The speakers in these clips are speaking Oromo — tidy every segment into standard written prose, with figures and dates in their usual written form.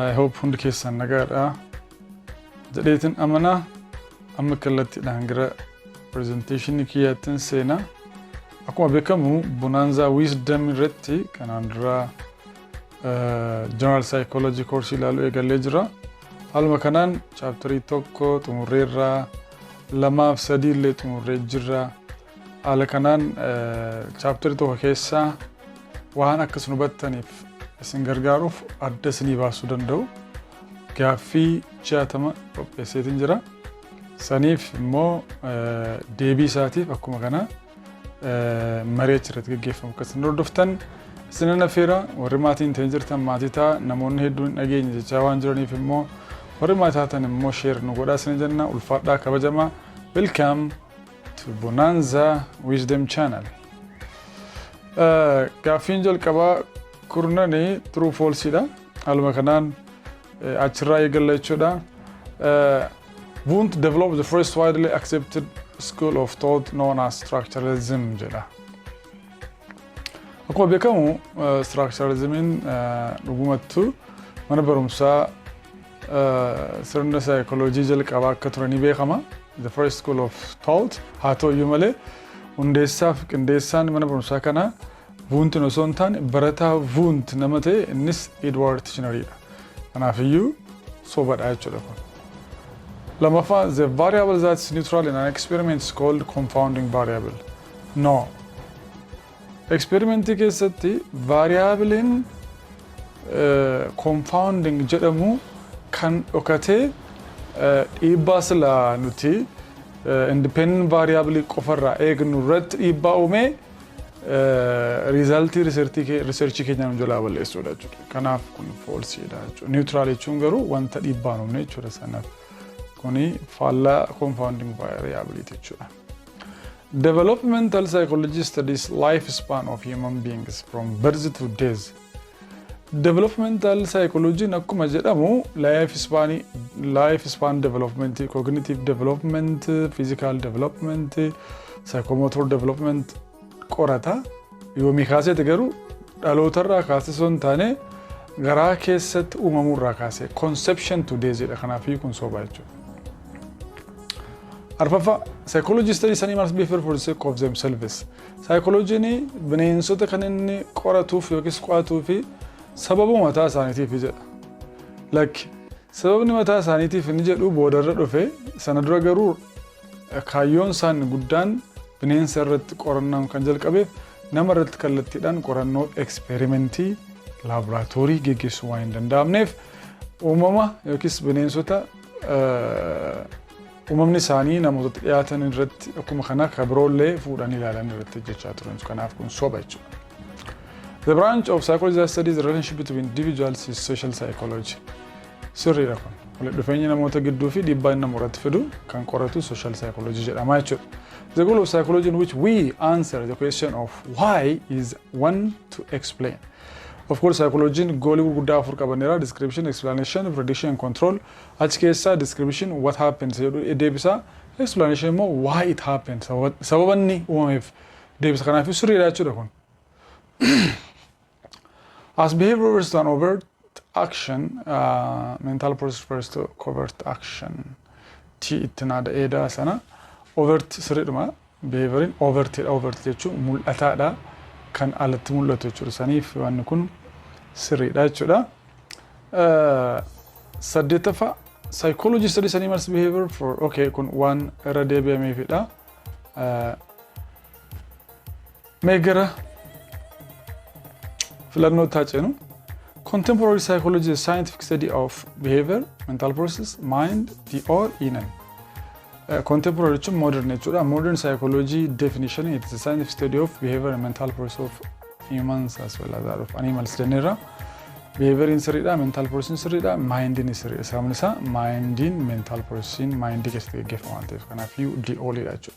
I hope hundi keessan nagaadha jedheetin amana amma kallattiidhaan gara presentation kiyyaatiin seenaa akkuma beekamu bonanza wisdom irratti kanaan dura general psychology course ilaaluu eegallee jira haaluma kanaan chapterii tokko xumurreerra lamaaf sadii illee xumurree jirra haala kanaan chapterii tokko keessaa waan akkas nu hubattaniif isin gargaaruuf adda isinii baasuu danda'u gaaffii 60 qopheesseetiin jira saniif immoo deebii isaatiif akkuma kana maree achirratti gaggeeffamu akkasiin hordoftan isin affeera warri maatiin ta'e jirtan maatii ta'a namoonni hedduun dhageenya jechaa waan jiraniif immoo warri maatii taatan immoo share nu godhaa isin jenna ulfaadhaa kabajamaa welcome to Bonanza Wisdom Channel. Gaaffiin jalqabaa kurnani true false dha haaluma kanaan achirraa eegalla jechuudha won't develop the first widely accepted school of thought known as structuralism jedha akkuma beekamu structuralismin dhugumattu mana barumsaa sirna psychology jalqabaa akka turanii beekama the first school of thought haa ta'uyyuu malee hundeessaaf qindeessaan mana barumsaa kana Wundt no osoo hin taane barataa Wundt nama ta'e innis Edward Tichinariidha. Kanaafiyyuu soobadha jechuudha kun. Lamaffaa the variable that is neutral in an experiment is called confounding variable. No. Experimentii keessatti variableen confounding jedhamu kan dhokatee dhiibbaa silaa nuti independent variable qofarraa eegnu irratti dhiibbaa uumee resultii research keenyaan jalaa balleessuudha jechuudha. Kanaaf kun false dha jechuudha. Neutral jechuun garuu wanta dhiibbaan uumne jechuudha sanaaf. Kuni faallaa confounding variable jechuudha. Developmental psychology studies lifespan of human beings from birth to death. Developmental psychology akkuma jedhamu lifespan development, cognitive development, physical development, psychomotor development qorata yoomii kaasee garuu dhalootarraa kaasee son taane garaa keessatti uumamurraa kaasee conception to death jedha kanaafii kun soba jechuudha. Arfafa psychology studies animals behavior for the sake of themselves. Psychology ni bineensota kan inni qoratuuf yookiis qo'atuu fi sababa mataa isaaniitiif jedha. Like sababni mataa isaaniitiif inni jedhu boodarra dhufe sana dura garuu kaayyoon isaan guddaan bineensa irratti qorannaan kan jalqabeef nama irratti kallattiidhaan qorannoo eksperimentii laaboraatoorii geggeessuu waan hin danda'amneef uumama yookiis bineensota uumamni isaanii namoota dhiyaatan irratti akkuma kana kabiroollee fuudhan ilaalan irratti jechaa turan kanaaf kun soba jechuudha. The branch of psychology that studies the relationship between individuals is social psychology. Sirriidha kun. Walitti dhufeenya namoota gidduu fi dhiibbaa inni namoota fidu kan qoratu social psychology jedhama jechuudha. The goal of psychology in which we answer the question of why is one to explain. Of course, psychology goal guddaa afur qabanera description, explanation, prediction and control. Achi keessa description what happens deebisa explanation immoo why it happens sababanni uumameef deebisa kanaaf sirriidha jechuudha kun. As behavior refers to an overt action, mental process refers to covert action. T itinaada eedaa sana overt sirriidhuma behaviorin overt jechuun mul'ataadha kan alatti mul'atu jechuudha saniif waan kun sirriidha jechuudha. Saddeettaffaa psychology studies animals behavior for okay kun waan irra deebi'ameefidha. Meegara filannoo taacenu contemporary psychology is scientific study of behavior, mental process, mind, the or inner. Contemporary to modern nature, modern psychology definition it is a scientific study of behavior and mental process of humans as well as that of animals. Genera behavior in serida, mental process in serida, mind in serida. Samnisa mind in mental process in mind is the gift one. Kind of few the only actual.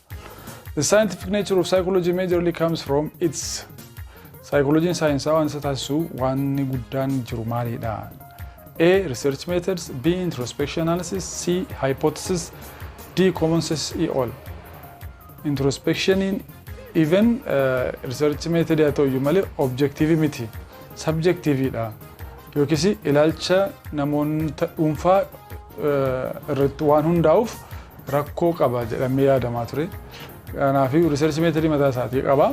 The scientific nature of psychology majorly comes from its psychology and science. Awan satasu one guddan jurumari da. A research methods, B introspection analysis, C hypothesis. D common sense all. Introspection in even research method ato yumale objectivity subjectivity yookiis ilaalcha namoota dhuunfaa irratti waan hundaa'uuf rakkoo qaba jedhamee yaadamaa ture. Kanaaf research method mataa isaatii qaba.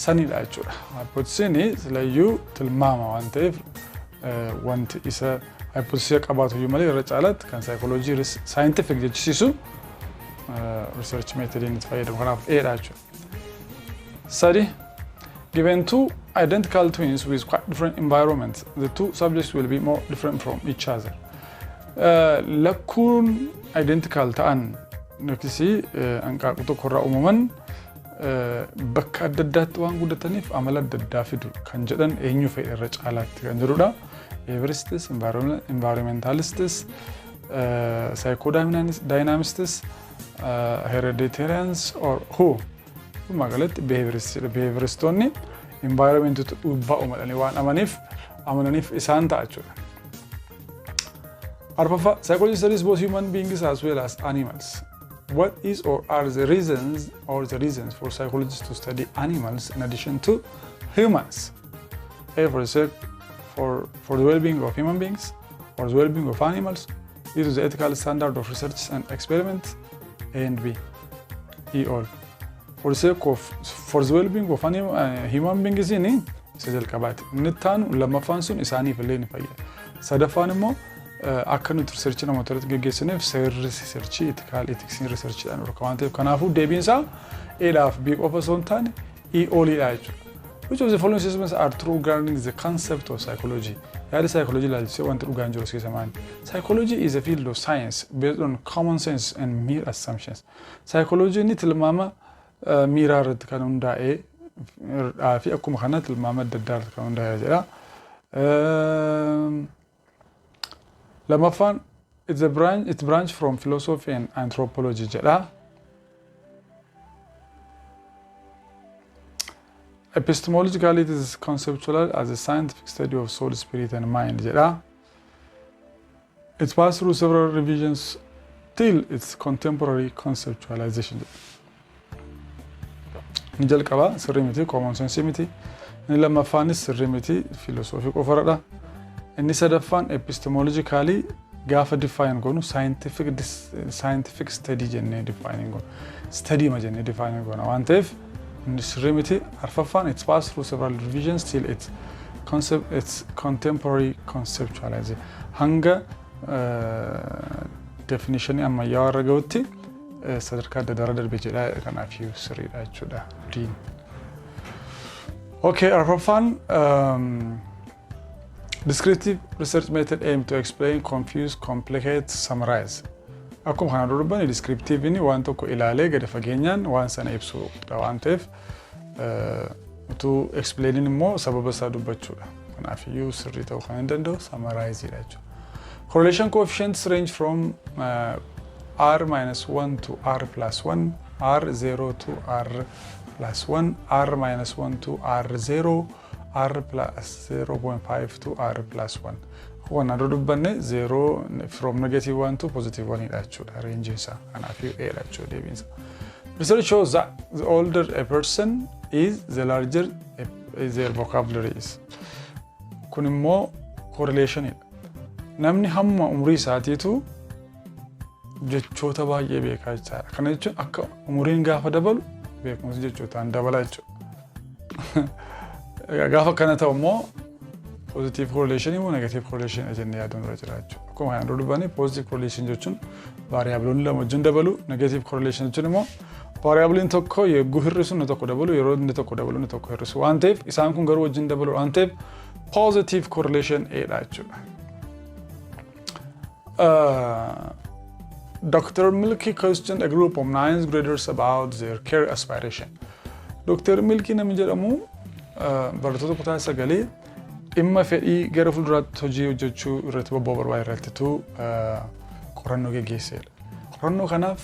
Sanidha jechuudha. Hypothesis silayyuu tilmaama waan ta'eef wanti isa hypothesis qabaatu iyyuu malee irra caalatti kan psychology scientific jechisiisu research method itti fayyadamu. Kanaaf dheedha jechuudha. Study. Given two identical twins with quite different environments, the two subjects will be more different from each other. Lakkuun identical ta'an yookiis hanqaaquu tokkorraa uumaman bakka adda addaatti waan guddataniif amala adda addaa fidu kan jedhan eenyu fedhe irra caalaatti kan jedhudha. Behaviorists, environmentalists, psychodynamists, hereditarians or who? Magalatti behavioristonni environment dhiibbaa uumadhanii waan amananiif isaan ta'a jechuudha. Arfaffaa, psychology studies both human beings as well as animals. What is or are the reasons for psychologists to study animals in addition to humans? A, for the well-being of human beings, or the well-being of animals, due to the ethical standard of research and experiments, and B, E all. For the well-being of human beings in isa jalqabaati. Inni taanu lammaffaan sun isaaniif illee ni fayyada. Sadaffaan immoo akka nuti research namoota irratti gaggeessaniif seerri research ethical ethics researchdhaan urka waan ta'eef kanaafuu deebiin isaa Eedhaaf B qofa osoo hin taane E oliidha jechuudha. Which of the following statements are true regarding the concept of psychology? Yaada psychology ilaalchisee wanti dhugaan jiru keessa maali? Psychology is a field of science based on common sense and mere assumptions. Psychology ni tilmaama miiraa irratti kan hundaa'ee fi akkuma kana tilmaama adda addaa irratti kan hundaa'ee jedha. Lamaffaan it's branch from philosophy and anthropology jedha. Epistemologically, it is conceptual as a scientific study of soul, spirit, and mind. It's passed through several revisions till its contemporary conceptualization. Ni jalqaba sirrii miti, common sense miti. Inni lammaffaanis sirrii miti, philosophy qofaradha. Inni sadaffaan epistemologically gaafa define goonu scientific study jennee define goonu. Study ma jennee define goona waan ta'eef Srimiti Arfafan, it's passed through several revisions till its contemporary conceptualization. Hanga definition amma yaara gawti sadarkaa dadara darbe jedha kanaaf sirriidha jechuudha. Diin. Okay, Arfafan descriptive research method aim to explain, confuse, complicate, summarize. Akkuma kana dubbani descriptive ni waan tokko ilaalee gadi fageenyaan waan sana ibsuudha waan ta'eef utuu explaining immoo sababa isaa dubbachuudha. Kanaaf iyyuu sirrii ta'uu kan hin danda'u summarize dha jechuudha. Correlation coefficients range from R-1 to R+1, R0 to R+1, R-1 to R0, R+0.5 to R+1. One hundred dubbanne 0 from -1 to +1 dha jechuudha. Range isaa kanaaf A dha jechuudha deebiinsa. Research shows that the older a person is, the larger their vocabulary is. Kun immoo correlation dha. Namni hamma umrii isaatiitu jechoota baay'ee beekaa jechaadha. Kana jechuun akka umriin gaafa dabalu beekumsi jechootaan dabala jechuudha. Gaafa kana ta'u immoo positive correlation or negative correlation jennee yaaduun irra jira jechuudha. Akkuma kana dubbani positive correlation jechuun variableonni lama wajjin dabalu, negative correlation jechuun immoo variableen tokko yeroo hir'isu inni tokko dabalu, yeroo inni tokko dabalu inni tokko hir'isu waan ta'eef isaan kun garuu wajjin dabalu waan ta'eef positive correlation dha jechuudha. Dr. Milky questioned a group of 9th graders about their career aspiration. Dr. Milky namni jedhamu barattoota kutaa 9 imma fedhii gara fuulduraatti hojii hojjechuu irratti bobba'uu barbaadatu qorannoo gaggeesseedha. Qorannoo kanaaf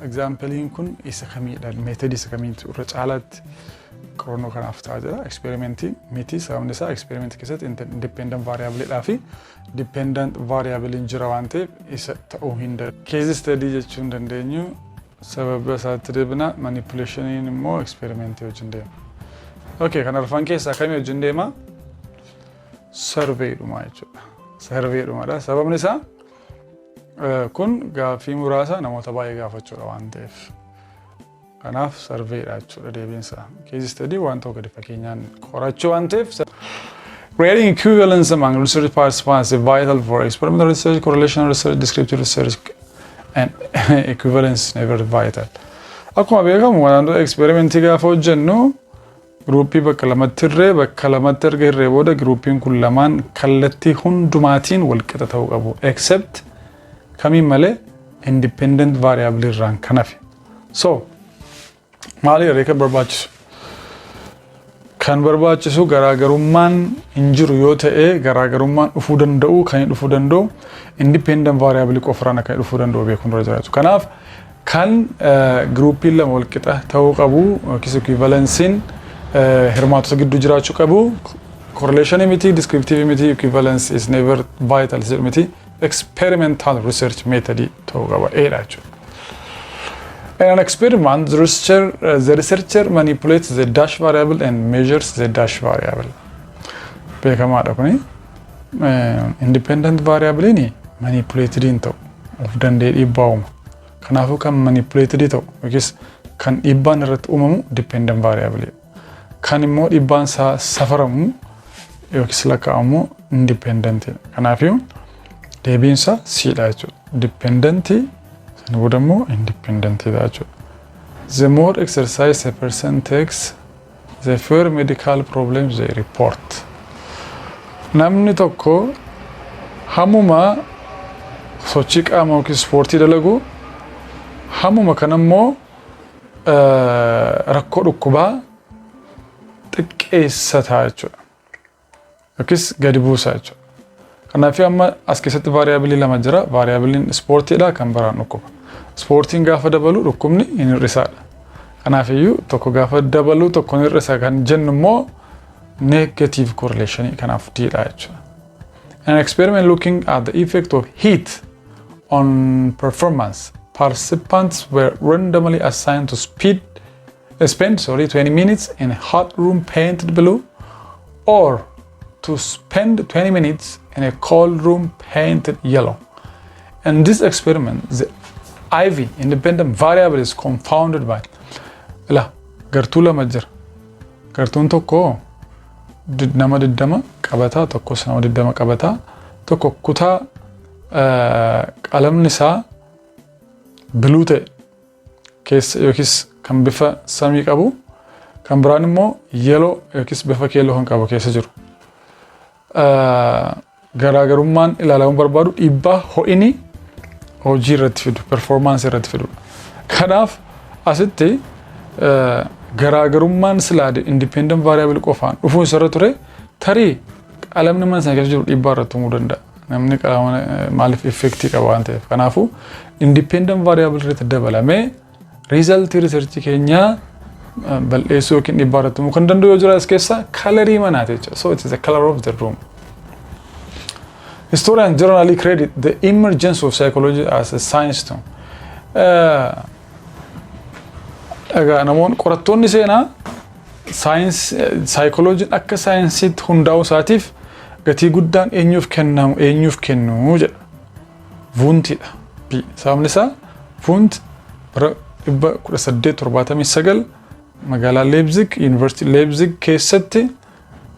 examplein kun isa kamiidha, method isa kamiitu irra caalaatti qorannoo kanaaf ta'aa jira. Experimentiin miti sababni isaa experiment keessatti independent variable dhaa fi dependent variable hin jira waan ta'eef isa ta'uu hin danda'u. Case study jechuun dandeenyu sababa isaatti deebina, manipulationiin immoo experimentii wajjin deema. Okay, kana arfan keessaa kamii wajjin deema? survey dhumaa jechuudha. Survey dhumaadha. Sababni isaa kun gaaffii muraasa namoota baay'ee gaafachuudha waan ta'eef. Kanaaf surveyidha jechuudha deebiinsa. Case study waan tokko gadi fakkeenyaan qorachuu waan ta'eef. Creating equivalence among research participants is vital for experimental research, correlational research, descriptive research, and equivalence is never vital. Akkuma beekamu wanaandu experimenti gaafa hojjennu gruupii bakka lamatti erga hirree booda gruupiin kun lamaan kallattii hundumaatiin wal qixa ta'uu qabu except kamiin malee independent variable irraan kan hafe. So maali yeroo kan barbaachisu? Kan barbaachisu garaagarummaan hin jiru yoo ta'e garaagarummaan dhufuu danda'u kan dhufuu danda'u independent variable qofaan akka dhufuu danda'u beekuun dura jiraatu. Kanaaf kan gruupiin lama wal qixa ta'uu qabu yookiin equivalencein hirmaatota gidduu jiraachuu qabu. Correlation miti, descriptive miti, equivalence is never vital miti. Experimental research method ta'uu qaba jechuudha. In an experiment, the researcher manipulates the dash variable and measures the dash variable. Beekamaadha kuni independent variable ni manipulated hin ta'u of danda'ee dhiibbaa uuma. Kanaafuu kan manipulated ta'u yookiis kan dhiibbaan irratti uumamu dependent variable. Kan immoo dhiibbaan isaa safaramu yookiis lakkaa'amu independent. Kanaafuu deebiinsa siidha jechuudha. Dependent independent. The more exercise a person takes, the fewer medical problems they report. Namni tokko hamuma sochii qaamaa yookiin ispoortii dalagu hamuma kanammoo rakkoo dhukkubaa xiqqeessataa jechuudha. Yookiis gadi buusaa jechuudha. Kanaaf amma as keessatti variable lama jira. Variable ispoortiidha kan biraan dhukkuba. Ispoortiin gaafa dabalu dhukkubni hin hir'isaadha. Kanaaf iyyuu tokko gaafa dabalu tokko hin hir'isa kan jennu immoo negative correlation kanaaf diidha jechuudha. An experiment looking at the effect of heat on performance, participants were randomly assigned to spend 20 minutes in a hot room painted blue or to spend 20 minutes in a cold room painted yellow. In this experiment, the IV, independent variable, is confounded by gartuu lama jira. Gartuun tokko nama 20 qabataa, tokko nama 20 qabataa, tokko kutaa qalamni isaa biluu ta'e keessa yookiis kan bifa samii qabu, kan biraan immoo yellow yookiis bifa keelloo kan qabu keessa jiru. Garaagarummaan ilaalamuu barbaadu dhiibbaa ho'ini hojii irratti fidu, performance irratti fidu. Kanaaf asitti garaagarummaan silaade independent variable qofaan dhufuun isarra ture tarii qalamni mana sana keessa jiru dhiibbaa irratti uumuu danda'a. Namni qalama maaliif effektii qaba waan ta'eef. Kanaafuu independent variable irratti dabalamee result research keenyaa bal'eessuu yookiin dhiibbaa irratti uumuu kan danda'u yoo jira as keessa colorii manaati jechuudha. So it is the color of the room. Historians generally credit the emergence of psychology as a science term. Namoonni qorattoonni seenaa psychology akka saayinsiitti hundaa'uu isaatiif gatii guddaan eenyuuf kennu jedha. Vuuntidha. Sababni isaa Vuunt bara 1879 magaalaa Leipzig, University Leipzig keessatti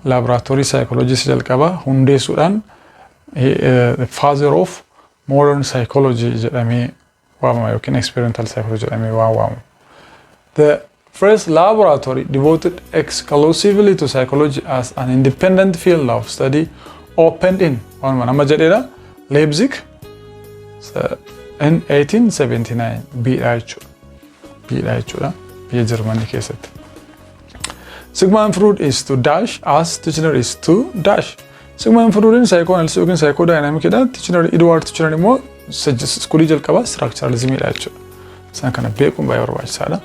laboratory psychologist jalqabaa hundeessuudhaan the father of modern psychology jedhamee waamama yookiin experimental psychology jedhamee waamama. The first laboratory devoted exclusively to psychology as an independent field of study opened in Leipzig in 1879. Germany keessatti. Sigmund Freud is to dash as Titchener is to dash. Sigmund Freud in psychoanalysis yookiin psychodynamic dha. Titchener Edward Titchener immoo schoolii jalqabaa structuralism dha jechuudha. Isaan kana beekuun baay'ee barbaachisaadha.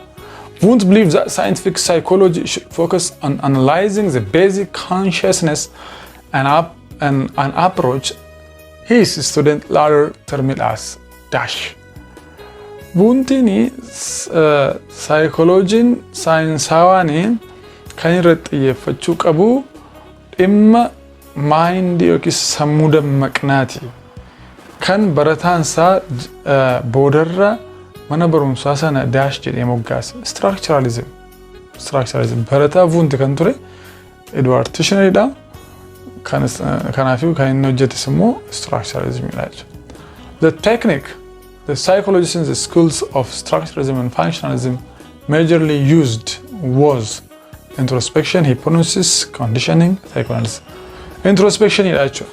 Wundt believes that scientific psychology should focus on analyzing the basic consciousness and an approach his student later termed as dash. Wundtini psychology science hawani kan irratti xiyyeeffachuu qabu dhimma mind yookiis sammuu dammaqnaati kan barataan isaa boodarra mana barumsaa sana dash jedhee moggaase. Structuralism barataa vuunti kan ture Edward Tishneridha. Kanaafiu kan inni hojjetes immoo structuralismidha jechuudha. The technique the psychologists in the schools of structuralism and functionalism majorly used was introspection, hypnosis, conditioning, psychoanalysis. Introspection is actually.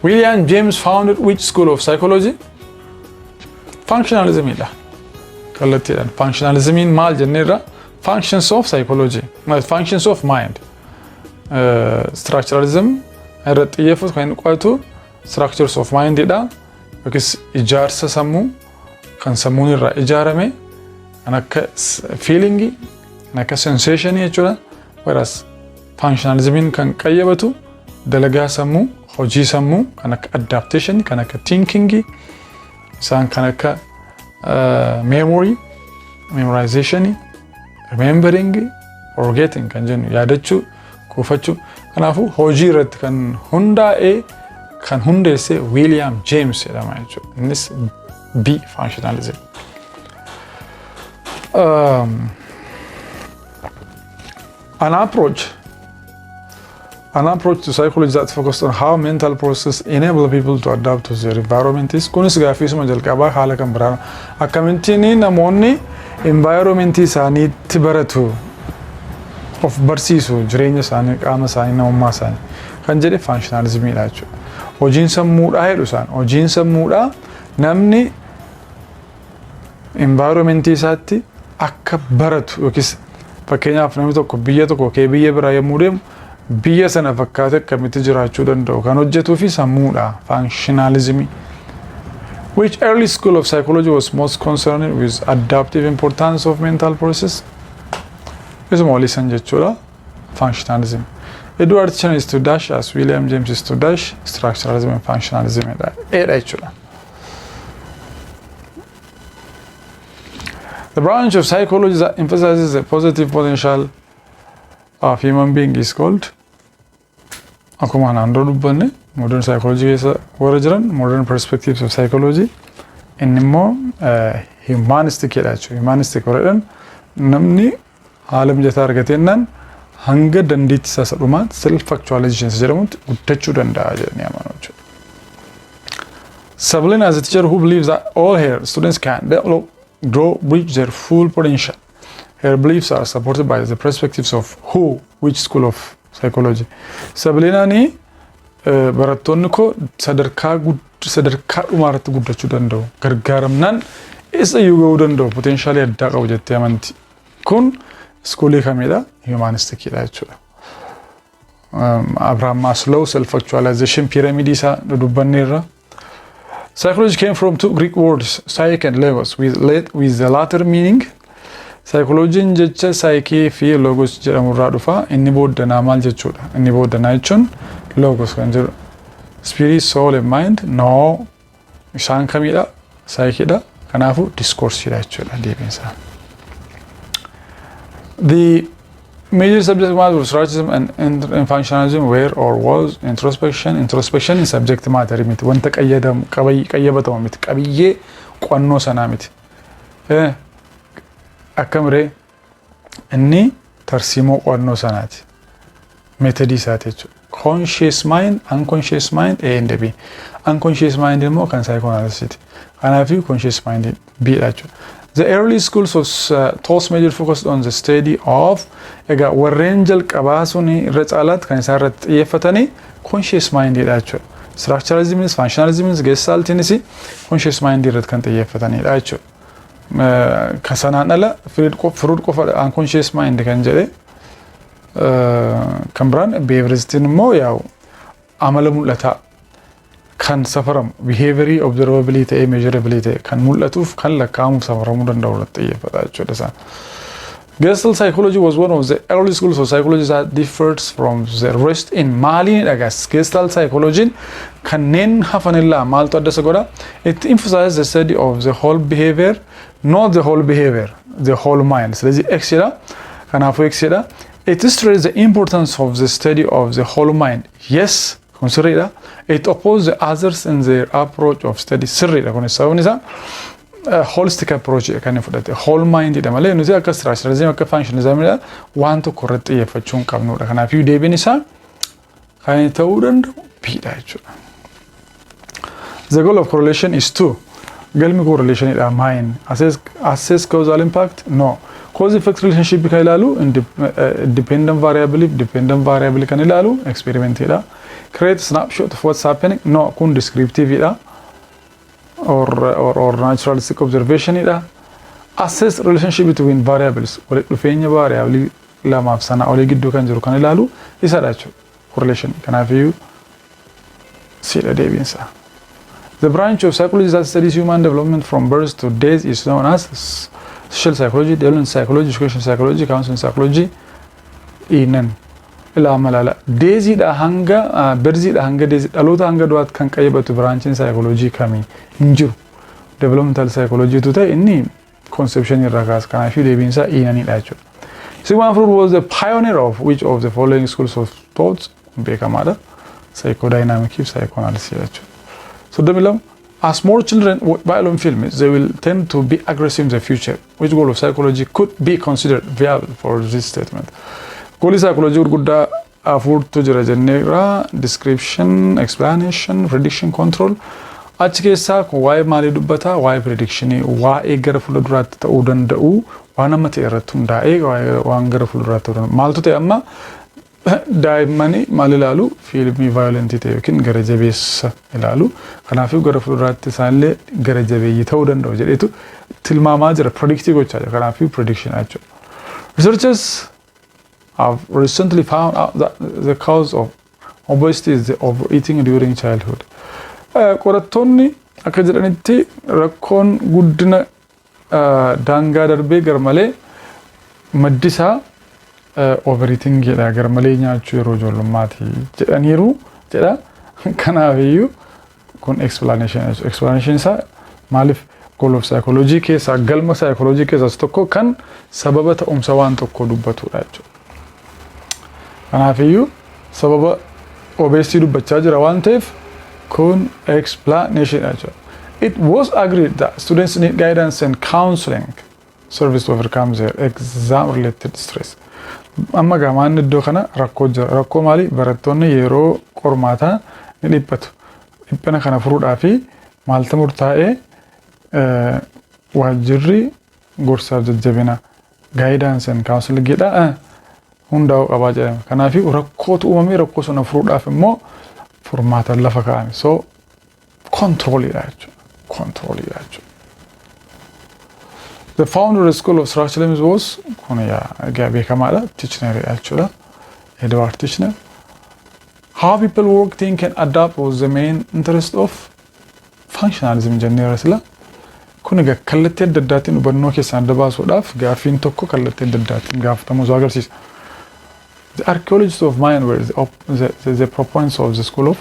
William James founded which school of psychology? Functionalism. Functionalism in mal jennera functions of psychology, functions of mind. Structuralism irratti xiyyeeffatu kan qo'atu structures of mind dha. Yookiis ijaarsa sammuu kan sammuun irraa ijaarame kan akka feeling kan akka sensation jechuudha. Whereas functionalism kan qayyabatu dalagaa sammuu, hojii sammuu kan akka adaptation, kan akka thinking, isaan kan akka memory, memorization, remembering, forgetting kan jennu yaadachuu, kuufachuu. Kanaafuu hojii irratti kan hundaa'e kan hundeesse William James jedhama jechuudha. Innis B functionalism. An approach to psychology that focused on how mental processes enable people to adapt to their environment is kunis gaaffiisuma jalqabaa haala kan biraan akkamittiin namoonni environment isaaniitti baratu of barsiisu jireenya isaanii qaama isaanii namummaa isaanii kan jedhe functionalismidha jechuudha. Hojiin sammuudhaa jedhu isaan hojiin sammuudhaa namni environment isaatti akka baratu yookiis fakkeenyaaf namni tokko biyya biraa yommuu deemu biyya sana fakkaatee akkamitti jiraachuu danda'u kan hojjetuu fi sammuudha functionalism. Which early school of psychology was most concerned with adaptive importance of mental process? Isuma olii san jechuudha functionalism. Edward Tishner is to dash as William James is to dash structuralism and functionalism jedha jechuudha. The branch of psychology that emphasizes the positive potential of human being is called akkuma naannoo dubbanne modern psychology keessa warra jiran modern perspectives of psychology inni immoo humanistic jedha jechuudha. Humanistic warradhan namni haala mijataa argateennan hanga dandeettii isaa dhumaatti self actualization jedhamutti guddachuu danda'a jedhanii amanu jechuudha. Sablin as a teacher who believes that all her students can develop, grow, reach their full potential. Her beliefs are supported by the perspectives of which school of psychology. Sablinani barattoonni koo sadarkaa dhumaarratti guddachuu danda'u. Gargaaramnaan isa iyyuu danda'u potentialii addaa qabu jettee amanti. Kun iskuulii kamidha? Humanisticidha jechuudha. Abraham Maslow self actualization pyramid isaa dubbanneerra. Psychology came from two Greek words, psyche and logos, with the latter meaning. Psychologiin jecha psyche fi logos jedhamurraa dhufa. Inni booddanaa maal jechuudha? Inni booddanaa jechuun logos kan jedhu. Spirit, soul and mind, no isaan kamidha? Psycheedha. Kanaafu discourseidha jechuudha deebiinsaa. The major subject matter of structuralism and functionalism were or was introspection. Introspection is subject matter miti. Wanta qayyabatamu miti. Qabiyyee qo'annoo sanaa miti. Akkamire inni tarsiimoo qo'annoo sanaati. Methodii isaati jechuudha. Conscious mind, unconscious mind, A and B. Unconscious mind immoo kan psychoanalysis. Kanaafi conscious mind B'dha jechuudha. The early schools was thought major focused on the study of warreen jalqabaa sun irra caalaatti kan isaan irratti xiyyeeffatanii conscious mind dha jechuudha. Structuralism, functionalism, gestaltinis conscious mind irratti kan xiyyeeffatanidha jechuudha. Kasanaan ala firuud qofa unconscious mind kan jedhe kan biraan behavioristiin immoo yaa'u amala mul'ataa kan safaramu behaviorii observability ta'ee measurability kan mul'atuuf kan lakkaa'amuuf safaramuu danda'u irratti xiyyeeffata jechuudha isaan. Gestalt psychology was one of the early schools of psychology that differs from the rest in maaliin dhagas. Gestalt psychology kanneen hafanirraa maaltu adda isa godha? It emphasizes the study of the whole behavior, not the whole behavior, the whole mind. ስለዚህ X jedha. Kanaafuu X jedha. It stresses the importance of the study of the whole mind. Yes, kun sirriidha. It opposes the others in their approach of study. Sirriidha kun sababni isaa holistic approach kan fudhate whole minded malee nuti akka structuralism akka functionalism waan tokko irratti xiyyeeffachuu hin qabnudha. Kanaaf deebiin isaa kan ta'uu danda'u B'dha jechuudha. The goal of correlation is to galmi correlation idha mind assess causal impact no cause effect relationship kan ilaalu dependent variable kan ilaalu experiment idha. Create snapshot of what's happening no kun descriptive idha. or naturalistic observation idha. Assess relationship between variables walitti dhufeenya variable lamaaf sana olii gidduu kan jiru kan ilaalu isa dha jechuudha. Correlation kanaafiyyuu sidha deebiinsa. The branch of psychology that studies human development from birth to death is known as social psychology, development psychology, education psychology, counseling psychology. Inan ila malala deezi da hanga berzi da hanga deezi dhalota hanga du'aat kan qayyabatu branch psychology kami injiru developmental psychology tu ta'e inni conception irra kaas kanaafi deebiinsa inani dha jechuudha. Sigmund Freud was the pioneer of which of the following schools of thought beekamaadha psychodynamic psychoanalysis jechuudha. So Demilam, as more children violent films, they will tend to be aggressive in the future. Which goal of psychology could be considered viable for this statement? Goal of psychology guddaa afurtu jira jennee description, explanation, prediction, control. Achi keessaa kun waa'ee maalii dubbata? Waa'ee prediction, waa'ee gara fuulduraatti ta'uu danda'u, waan amma ta'e irratti hundaa'ee waan gara fuulduraatti ta'uu danda'u. Maaltu ta'e amma daa'immanii maal ilaalu fiilmii vaayolentii ta'e yookiin gara jabeessa ilaalu. Kanaafuu gara fuulduraatti isaanillee gara jabeeyyii ta'uu danda'u jedheetu tilmaamaa jira predictii gochaa jira. Kanaafuu prediction jechuudha. Researchers have recently found out that the cause of obesity is the overeating during childhood. Qorattoonni akka jedhanitti rakkoon guddina daangaa darbee garmalee maddisaa overeating jedha garmalee nyaachuu yeroo ijoollummaati jedhaniiru jedha. Kanaafiyyuu kun explanation isaa maaliif goal of psychology keessaa galma psychology keessaas tokko kan sababa ta'umsa waan tokko dubbatudha jechuudha. Kanaafiyyuu sababa obesity dubbachaa jira waan ta'eef kun explanation jechuudha. It was agreed that students need guidance and counseling service to overcome their exam related stress. Amma gamaan iddoo kana rakkoo jira. Rakkoo maali? Barattoonni yeroo qormaataa ni dhiphatu. Dhiphina kana furuudhaaf maaltu murtaa'ee waajjirri gorsaaf jajjabina guidance and counseling jedha hundaa'uu qabaa jedhama. Kanaafuu rakkootu uumamee rakkoo sana furuudhaaf immoo furmaata lafa kaa'ame. So controlidha jechuudha. Controlidha jechuudha. The founder of the school of structuralism was beekamaadha Tichneri jechuudha. Edward Tichner. How people work, think and adapt was the main interest of functionalism jennee sila. Kun egaa kallattii adda addaatiin hubannoo keessaa adda baasuudhaaf gaaffiin tokko kallattii adda addaatiin gaafatamu agarsiisa. The archaeologists of mind were the proponents of the school of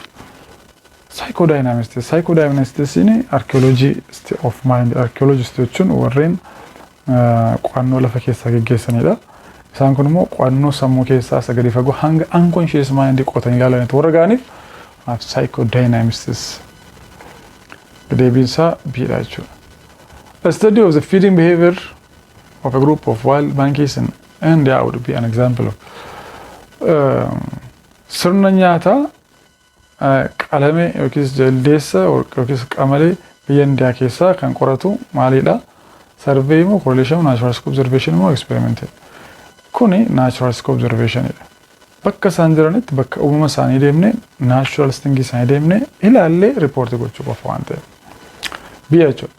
psychodynamics. Psychodynamics in archaeology of mind. Archaeologists jechuun warreen qo'annoo lafa keessaa geggeessanidha. Isaan kun immoo qo'annoo sammuu keessaa sagadi fagoo hanga unconscious mind qotan ilaalanitu warra ga'aniif psychodynamics deebiinsaa B'dha jechuudha. A study of the feeding behavior of a group of wild monkeys and that would be an example of sirna nyaataa qalame yookiis jaldeessa yookiis qamalee biyya Indiyaa keessaa kan qoratu maalidha? Survey moo correlation naturalistic observation moo experiment. Kuni naturalistic observation idha. Bakka isaan jiranitti bakka uumama isaanii deemne naturalistic isaanii deemne ilaallee report gochuu qofa waan ta'eef. B jechuudha.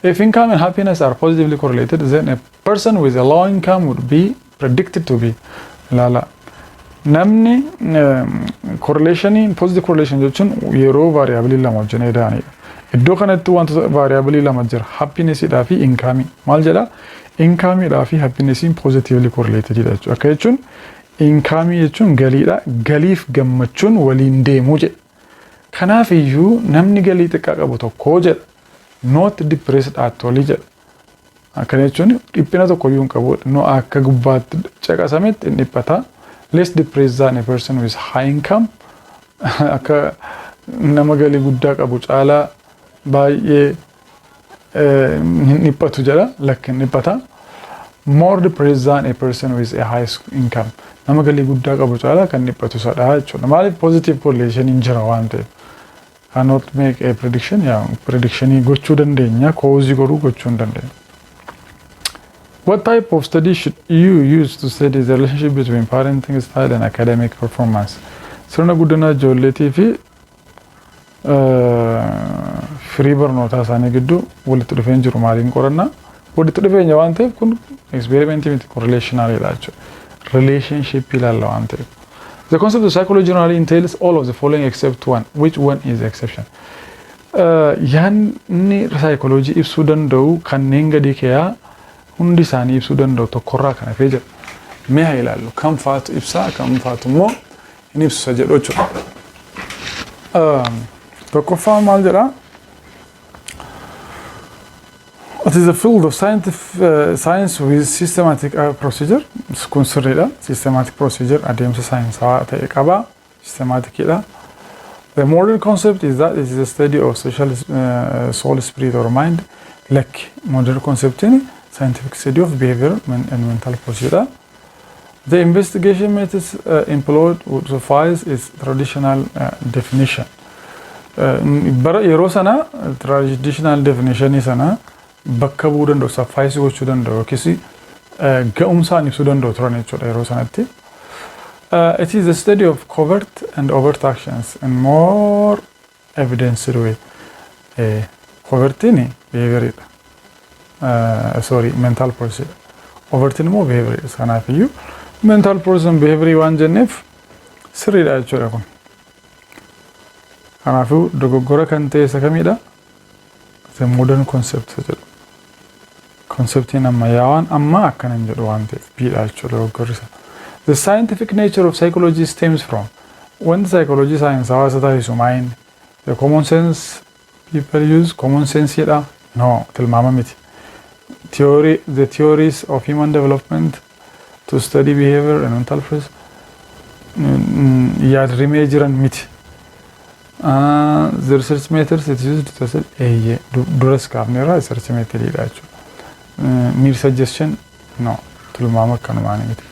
If income and happiness are positively correlated, then a person with a low income would be predicted to be ilaala. Namni correlation positive correlation jechuun yeroo variable lama wajjin edaanidha. Iddoo kanatti wantoota variable lama jira happiness dhaa fi income. Maal jedha? Income dhaa fi happiness positively correlated dha jechuudha. Akka jechuun income jechuun galiidha. Galiif gammachuun waliin deemuu jedha. Kanaaf iyyuu namni galii xiqqaa qabu tokko jedha not depressed at all jedha. Akka jechuun dhiphina tokko iyyuu hin qabu. No akka gubbaatti caqasametti hin dhiphata. Less depressed than a person with high income akka nama galii guddaa qabu caalaa baay'ee hin dhiphatu jedha lakkin dhiphata. More depressed than a person with a high income. Nama galii guddaa qabu caalaa kan dhiphatu sadhaa jechuudha. Maaliif positive correlation hin jira waan ta'eef. Cannot make a prediction. Prediction gochuu dandeenya, cause godhuu gochuu hin dandeenya. What type of study should you use to study the relationship between parenting style and academic performance? Sirna guddina ijoolleetii fi firii barnootaa isaanii gidduu walitti dhufeen jiru maaliin qorannaa? Walitti dhufeenya waan ta'eef kun experimentii miti correlationaaliidha jechuudha. Relationship ilaalla waan ta'eef. The concept of psychology generally entails all of the following except one. Which one is the exception? Yaanni psychology ibsuu danda'u kanneen gadi keeyaa hundi isaanii ibsuu danda'u tokkorraa kan hafee jira. Mee haa ilaallu kam faatu ibsaa kam faatu immoo hin ibsu jedhu jechuudha. Tokkoffaa maal jedhaa? It is a field of science with systematic procedure. Kun sirriidha. Systematic procedure adeemsa saayinsawaa ta'e qaba. Systematicidha. The modern concept is that it is a study of social soul, spirit or mind. Like modern concept in scientific study of behavior and mental procedure. The investigation methods employed would suffice its traditional definition. Bara yeroo sana traditional definition sana bakka bu'uu danda'u saffaayisii gochuu danda'u yookiis ga'umsaan ibsuu danda'u turan jechuudha yeroo sanatti. It is a study of covert and overt actions in more evidenced way. Covertini behaviouridha. Mental process. Overtini immoo behaviouridha. Kanaafiyyuu mental process and behaviourii waan jenneef sirriidha jechuudha kun. Kanaafuu dogoggora kan ta'e isa kamidha? The modern concept jedhu. Conceptiin ammayyaawaan amma akkana hin jedhu waan ta'eef biidha jechuudha dogoggorri isa. The scientific nature of psychology stems from wanti psychology science hawaasa taasisu mind. The common sense people use common sense jedha. No, tilmaama miti. The theories of human development to study behavior and mental process yaadrimee jiran miti. The research methods it used to study duras kaafneerra research methodidha jechuudha. Mere suggestion no tilmaama akkanumaan miti.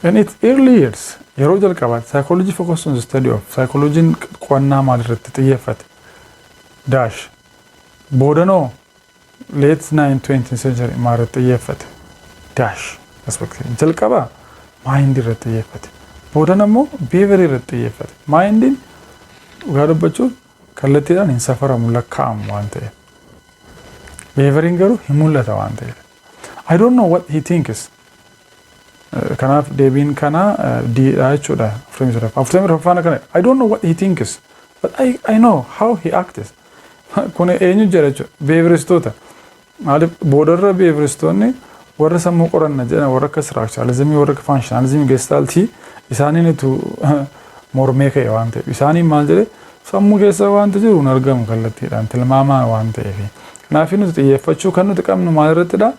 In its early years yeroo jalqabaatti psychology focused on the study of psychology qo'annaa maalirratti xiyyeeffate dash boodanoo late 20th century maalirratti xiyyeeffate dash aspect jalqaba mind irratti xiyyeeffate boodan ammoo behavior irratti xiyyeeffate mindin dhugaa dubbachuuf kallattiidhaan hin safaramu lakkaa'amu waan ta'eef behaviorin garuu hin mul'ata waan ta'eef I don't know what he thinks kanaaf deebiin kana diidha jechuudha afurtamii kana I don't know what he thinks but I know how he acts kun eenyu jedha jechuudha behaviristoota maaliif boodarra behaviristoonni warra sammuu qoranna jedhan warra akka structuralismii warra akka functionalismii gestaltii isaaniinitu mormee ka'e waan ta'eef isaaniin maal jedhe sammuu keessa waanta jiru hin argamu kallattiidhaan tilmaamaa waan ta'eef kanaaf nuti xiyyeeffachuu kan nuti qabnu maal irrattidha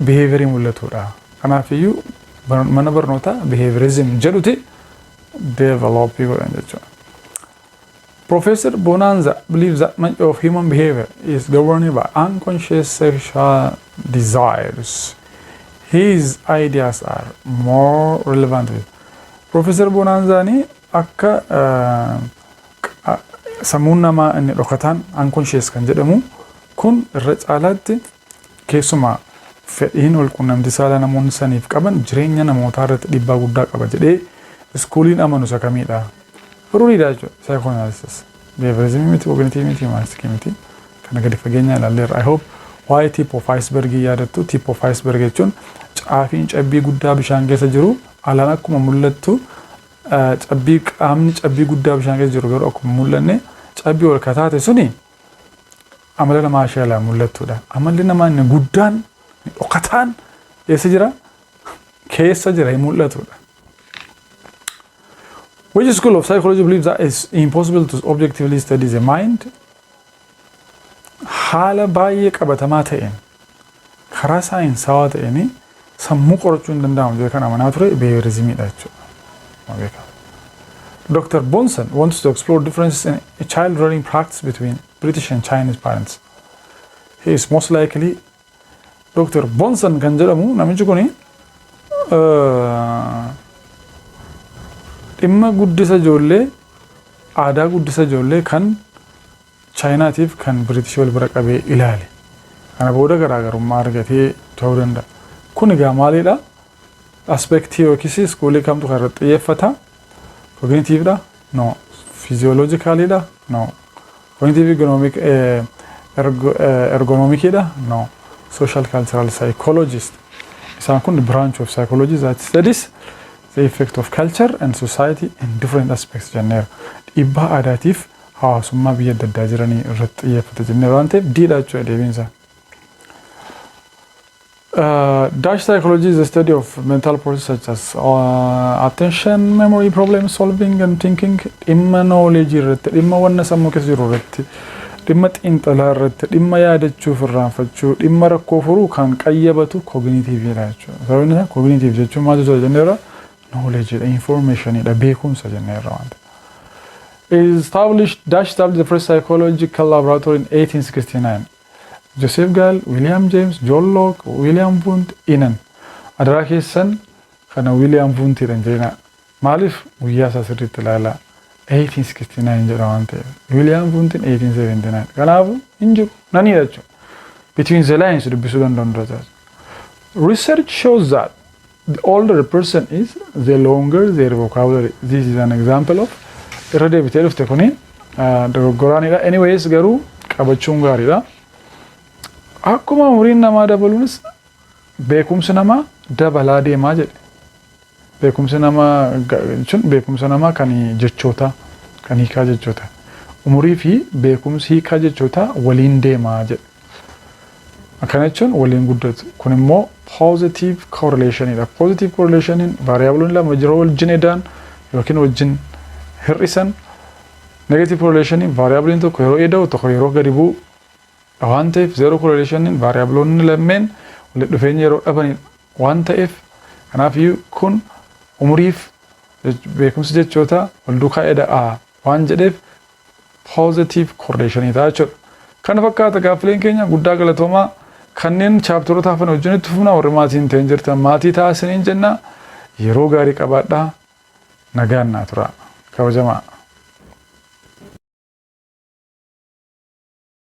behaviorii mul'atudha. Kanaafiyyuu mana barnootaa behaviorism jedhuti developii godhan jechuudha. Professor Bonanza believes that much of human behavior is governed by unconscious sexual desires. His ideas are more relevant. Professor Bonanza ni akka sammuun namaa inni dhokataan unconscious kan jedhamu kun irra caalaatti keessumaa fedhiin ol quunnamtii saalaa namoonni saniif qaban jireenya namootaa irratti dhiibbaa guddaa qaba jedhee iskuuliin amanu isa kamiidha. Furuudhiidha jechuudha psychoanalysis. Behaviorism miti cognitive miti humanistic miti kana gadi fageenya ilaalleerra. I hope waa'ee tip of iceberg yaadattu. Tip of iceberg jechuun caafiin cabbii guddaa bishaan keessa jiru alaan akkuma mul'attu cabbii qaamni cabbii guddaa bishaan keessa jiru garuu akkuma mul'anne cabbii ol kataate suni amala namaa ishee alaan mul'attudha. Amalli namaa inni guddaan dhokataan eessa jira? Keessa jira mul'atudha. Which school of psychology believes that it's impossible to objectively study the mind? Haala baay'ee qabatamaa ta'een karaa saayinsawaa ta'een sammuu qorachuu hin danda'amu jedhee kan amanaa ture behaviorismiidha jechuudha. Dr. Bonson wants to explore differences in child rearing practice between British and Chinese parents. He is most likely Dr. Bonson kan jedhamu namichi kuni dhimma guddisa ijoollee aadaa guddisa ijoollee kan Chaayinaatiif kan British wal bira qabee ilaale. Kana booda garaagarummaa argatee ta'uu danda'a. Kun egaa maalidha? Aspektii yookiis iskuulii kamtu kan irratti xiyyeeffata? Cognitive da? No. Physiologically da? No. Cognitive economic ergonomic da? No. Social cultural psychologist. Isaan kun branch of psychology that studies the effect of culture and society in different aspects jenneera. Dhiibbaa aadaatiif hawaasummaa biyya adda addaa jiranii irratti xiyyeeffata jenneera waan ta'eef diidha jechuudha deebiinsa. Dutch psychology is the study of mental processes such as attention, memory, problem solving and thinking. Dhimma knowledge irratti, dhimma wanna sammuu keessa jiru irratti, dhimma xiinxalaa irratti, dhimma yaadachuuf irraanfachuu, dhimma rakkoo furuu kan qayyabatu cognitive dha jechuudha. Sababni isaa cognitive jechuun maal jechuudha jenneera? Knowledge dha, information dha, beekumsa jenneera waan ta'eef. Dutch established the first psychological laboratory in 1869. Joseph Gall, William James, John Locke, William Wundt inan. Adaraa keessan kana William Wundt jedhan jedhina. Maaliif guyyaa isaa sirriitti ilaala? 1869 jedha waan ta'eef. William Wundt 1879. Kanaafuu hin jiru nani jechuudha. Between the lines dubbisuu danda'u dura taasisu. Research shows that the older a person is, the longer their vocabulary. This is an example of irra deebitee dhufte kuni dogoggoraanidha. Anyways garuu qabachuun gaariidha. Akkuma umuriin namaa dabaluunis beekumsi namaa dabalaa deemaa jedhe. Beekumsi namaa jechuun beekumsa namaa kan jechoota kan hiikaa jechoota. Umurii fi beekumsi hiikaa jechoota waliin deemaa jedhe. Akkana jechuun waliin guddatu. Kun immoo positive correlationidha. Positive correlationiin variabloonni lama yeroo wajjin edaan yookiin wajjin hir'isan. Negative correlationiin variabloonni tokko yeroo eda'u tokko yeroo gadi bu'u. Waan ta'eef zero correlationiin variabloonni lameen walitti dhufeenya yeroo dhaban waan ta'eef kanaafiyyuu kun umuriif beekumsi jechoota wal duukaa eda'a waan jedheef positive correlationii ta'a jechuudha. Kana fakkaata gaaffileen keenya guddaa galatoomaa kanneen chaaptoroota hafan wajjinitti fufna warri maatiin ta'in jirtan maatii taasisaniin jenna yeroo gaarii qabaadhaa nagaan naa tura kabajamaa.